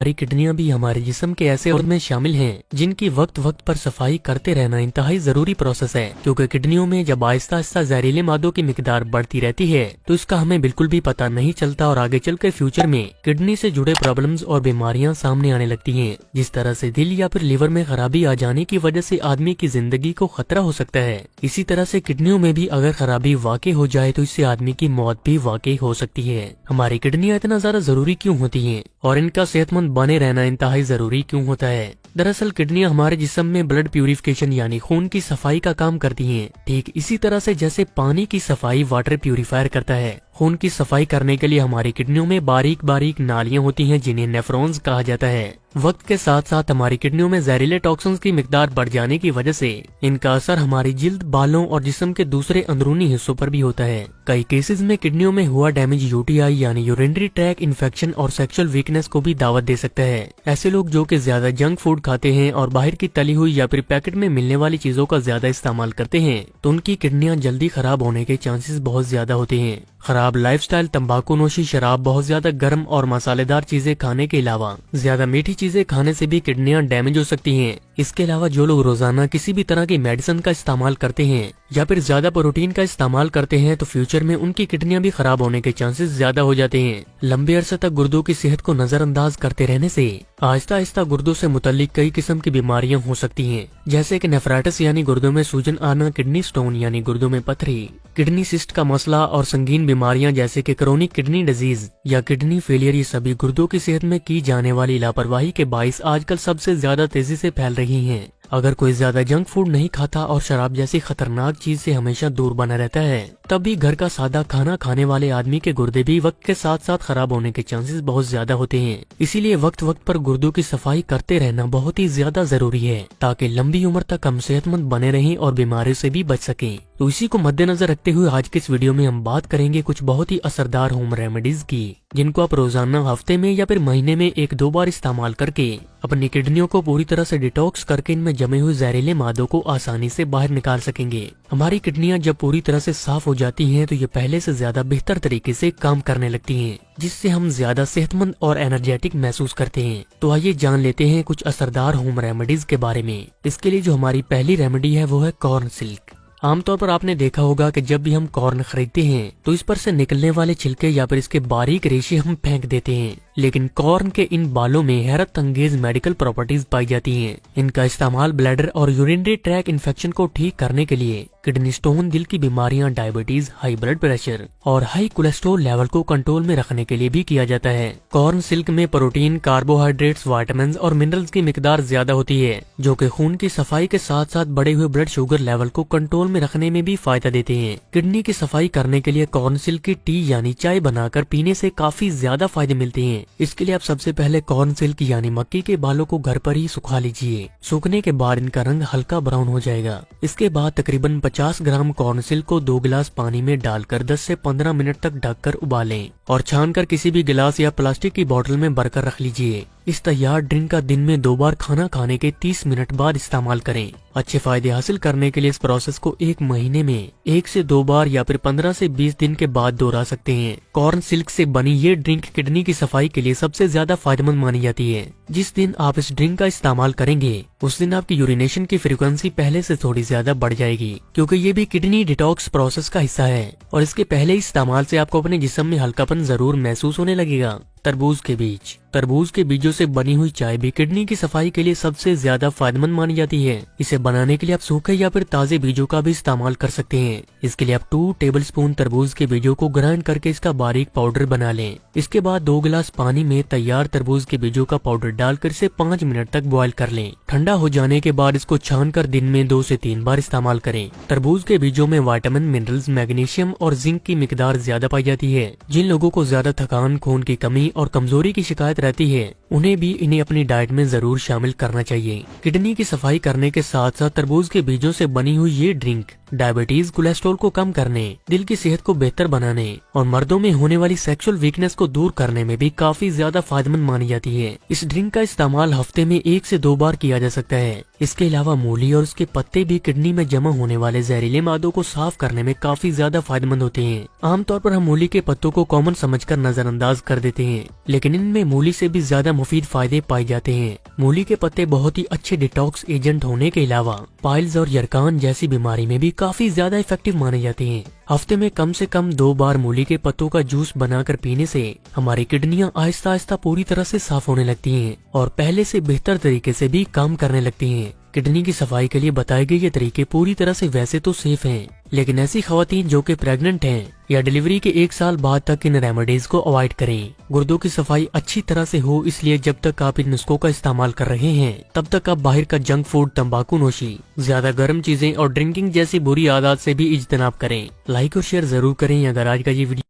हमारी किडनियां भी हमारे जिस्म के ऐसे ऑर्गन में शामिल हैं जिनकी वक्त वक्त पर सफाई करते रहना इंतहाई जरूरी प्रोसेस है, क्योंकि किडनियों में जब आहिस्ता आहिस्ता जहरीले मादों की मिकदार बढ़ती रहती है तो इसका हमें बिल्कुल भी पता नहीं चलता और आगे चलकर फ्यूचर में किडनी से जुड़े प्रॉब्लम्स और बीमारियां सामने आने लगती हैं। जिस तरह से दिल या फिर लिवर में खराबी आ जाने की वजह से आदमी की जिंदगी को खतरा हो सकता है, इसी तरह से किडनियों में भी अगर खराबी वाकई हो जाए तो इससे आदमी की मौत भी वाकई हो सकती है। हमारी किडनियां इतना ज्यादा जरूरी क्यों होती हैं और इनका सेहतमंद बने रहना इंतहाई जरूरी क्यों होता है? दरअसल किडनियां हमारे जिस्म में ब्लड प्यूरिफिकेशन यानी खून की सफाई का काम करती हैं। ठीक इसी तरह से जैसे पानी की सफाई वाटर प्यूरिफायर करता है, खून की सफाई करने के लिए हमारी किडनियों में बारीक बारीक नालियां होती हैं जिन्हें नेफ्रॉन्स कहा जाता है। वक्त के साथ साथ हमारी किडनियों में जहरीले टॉक्सिन्स की मिकदार बढ़ जाने की वजह से इनका असर हमारी जिल्द, बालों और जिस्म के दूसरे अंदरूनी हिस्सों पर भी होता है। कई केसेस में किडनियों में हुआ डैमेज यूटीआई यानी यूरिनरी ट्रैक इन्फेक्शन और सेक्सुअल वीकनेस को भी दावत दे सकता है। ऐसे लोग जो कि ज्यादा जंक फूड खाते हैं और बाहर की तली हुई या फिर पैकेट में मिलने वाली चीजों का ज्यादा इस्तेमाल करते हैं तो उनकी किडनियां जल्दी खराब होने के चांसेस बहुत ज्यादा होते हैं। खराब लाइफस्टाइल, तंबाकू नोशी, शराब, बहुत ज्यादा गर्म और मसालेदार चीजें खाने के अलावा ज्यादा मीठी चीजें खाने से भी किडनियां डैमेज हो सकती हैं। इसके अलावा जो लोग रोजाना किसी भी तरह की मेडिसिन का इस्तेमाल करते हैं या फिर ज्यादा प्रोटीन का इस्तेमाल करते हैं तो फ्यूचर में उनकी किडनियां भी खराब होने के चांसेस ज्यादा हो जाते हैं। लंबे अरसे तक गुर्दों की सेहत को नजरअंदाज करते रहने से आहिस्ता आहिस्ता गुर्दों से मुतल्लिक कई किस्म की बीमारियां हो सकती हैं, जैसे कि नेफ्राइटिस यानी गुर्दों में सूजन आना, किडनी स्टोन यानी गुर्दों में पथरी, किडनी सिस्ट का मसला और संगीन बीमारियां जैसे कि क्रोनिक किडनी डिजीज या किडनी फेलियर। ये सभी गुर्दों की सेहत में की जाने वाली लापरवाही के बाइस आजकल सबसे ज्यादा तेजी से फैल रही हैं। अगर कोई ज्यादा जंक फूड नहीं खाता और शराब जैसी खतरनाक चीज से हमेशा दूर बना रहता है तब भी घर का सादा खाना खाने वाले आदमी के गुर्दे भी वक्त के साथ साथ खराब होने के चांसेस बहुत ज्यादा होते हैं। इसीलिए वक्त वक्त पर गुर्दों की सफाई करते रहना बहुत ही ज्यादा जरूरी है ताकि लंबी उम्र तक हम सेहतमंद बने रहें और बीमारियों से भी बच सकें। तो इसी को मद्देनजर रखते हुए आज के इस वीडियो में हम बात करेंगे कुछ बहुत ही असरदार होम रेमेडीज की, जिनको आप रोजाना, हफ्ते में या फिर महीने में 1-2 बार इस्तेमाल करके अपनी किडनियों को पूरी तरह से डिटॉक्स करके इनमें जमे हुए जहरीले मादों को आसानी से बाहर निकाल सकेंगे। हमारी किडनियां जब पूरी तरह से साफ हो जाती हैं तो ये पहले से ज्यादा बेहतर तरीके से काम करने लगती हैं, जिससे हम ज्यादा सेहतमंद और एनर्जेटिक महसूस करते हैं। तो आइए जान लेते हैं कुछ असरदार होम रेमेडीज के बारे में। इसके लिए जो हमारी पहली रेमेडी है वो है कॉर्न सिल्क। आमतौर पर आपने देखा होगा कि जब भी हम कॉर्न खरीदते हैं तो इस पर से निकलने वाले छिलके या फिर इसके बारीक रेशे हम फेंक देते हैं, लेकिन कॉर्न के इन बालों में हैरत अंगेज मेडिकल प्रॉपर्टीज पाई जाती हैं। इनका इस्तेमाल ब्लैडर और यूरिनरी ट्रैक इन्फेक्शन को ठीक करने के लिए, किडनी स्टोन, दिल की बीमारियां, डायबिटीज, हाई ब्लड प्रेशर और हाई कोलेस्ट्रॉल लेवल को कंट्रोल में रखने के लिए भी किया जाता है। कॉर्न सिल्क में प्रोटीन, कार्बोहाइड्रेट्स, विटामिन और मिनरल्स की मिकदार ज्यादा होती है, जो कि खून की सफाई के साथ साथ बढ़े हुए ब्लड शुगर लेवल को कंट्रोल में रखने में भी फायदा देते हैं। किडनी की सफाई करने के लिए कॉर्न सिल्क की टी यानी चाय बनाकर पीने से काफी ज्यादा फायदे मिलते हैं। इसके लिए आप सबसे पहले कॉर्न सिल्क यानी मक्की के बालों को घर पर ही सुखा लीजिए। सूखने के बाद इनका रंग हल्का ब्राउन हो जाएगा। इसके बाद तकरीबन 50 ग्राम कॉर्न सिल्क को 2 गिलास पानी में डालकर 10 से 15 मिनट तक ढककर उबालें और छानकर किसी भी गिलास या प्लास्टिक की बोतल में भरकर रख लीजिए। इस तैयार ड्रिंक का दिन में 2 बार खाना खाने के 30 मिनट बाद इस्तेमाल करें। अच्छे फायदे हासिल करने के लिए इस प्रोसेस को 1 महीने में 1 से 2 बार या फिर 15 से 20 दिन के बाद दोहरा सकते हैं। कॉर्न सिल्क से बनी ये ड्रिंक किडनी की सफाई के लिए सबसे ज्यादा फायदेमंद मानी जाती है। जिस दिन आप इस ड्रिंक का इस्तेमाल करेंगे उस दिन आपकी यूरिनेशन की फ्रीक्वेंसी पहले से थोड़ी ज्यादा बढ़ जाएगी, क्योंकि ये भी किडनी डिटॉक्स प्रोसेस का हिस्सा है और इसके पहले इस्तेमाल से आपको अपने जिस्म में हल्कापन जरूर महसूस होने लगेगा। तरबूज के बीज। तरबूज के बीजों से बनी हुई चाय भी किडनी की सफाई के लिए सबसे ज्यादा फायदेमंद मानी जाती है। इसे बनाने के लिए आप सूखे या फिर ताजे बीजों का भी इस्तेमाल कर सकते हैं। इसके लिए आप 2 टेबलस्पून तरबूज के बीजों को ग्राइंड करके इसका बारीक पाउडर बना लें। इसके बाद 2 गिलास पानी में तैयार तरबूज के बीजों का पाउडर डालकर इसे 5 मिनट तक बॉईल कर लें। ठंडा हो जाने के बाद इसको छानकर दिन में 2 से 3 बार इस्तेमाल करें। तरबूज के बीजों में विटामिन, मिनरल्स, मैग्नीशियम और जिंक की मिकदार ज्यादा पाई जाती है। जिन लोगों को ज्यादा थकान, खून की कमी और कमजोरी की शिकायत रहती है उन्हें भी इन्हें अपनी डाइट में जरूर शामिल करना चाहिए। किडनी की सफाई करने के साथ साथ तरबूज के बीजों से बनी हुई ये ड्रिंक डायबिटीज, कोलेस्ट्रॉल को कम करने, दिल की सेहत को बेहतर बनाने और मर्दों में होने वाली सेक्सुअल वीकनेस को दूर करने में भी काफी ज्यादा फायदेमंद मानी जाती है। इस ड्रिंक का इस्तेमाल हफ्ते में 1 से 2 बार किया जा सकता है। इसके अलावा मूली और उसके पत्ते भी किडनी में जमा होने वाले जहरीले मादों को साफ करने में काफी ज्यादा फायदेमंद होते हैं। आमतौर पर हम मूली के पत्तों को कॉमन समझकर नजरअंदाज कर देते हैं, लेकिन इनमें मूली से भी ज्यादा मुफीद फायदे पाए जाते हैं। मूली के पत्ते बहुत ही अच्छे डिटॉक्स एजेंट होने के अलावा पाइल्स और यरकान जैसी बीमारी में भी काफी ज्यादा इफेक्टिव माने जाते हैं। हफ्ते में कम से कम 2 बार मूली के पत्तों का जूस बनाकर पीने से हमारी किडनियां आहिस्ता आहिस्ता पूरी तरह से साफ होने लगती हैं और पहले से बेहतर तरीके से भी काम करने लगती हैं। किडनी की सफाई के लिए बताए गए ये तरीके पूरी तरह से वैसे तो सेफ हैं, लेकिन ऐसी खवातीन जो कि प्रेग्नेंट हैं या डिलीवरी के 1 साल बाद तक इन रेमेडीज को अवॉइड करें। गुर्दों की सफाई अच्छी तरह से हो, इसलिए जब तक आप इन नुस्खों का इस्तेमाल कर रहे हैं तब तक आप बाहर का जंक फूड, तंबाकू नोशी, ज्यादा गर्म चीजें और ड्रिंकिंग जैसी बुरी आदत से भी इज्तनाब करें। लाइक और शेयर जरूर करें। अगर आज का ये वीडियो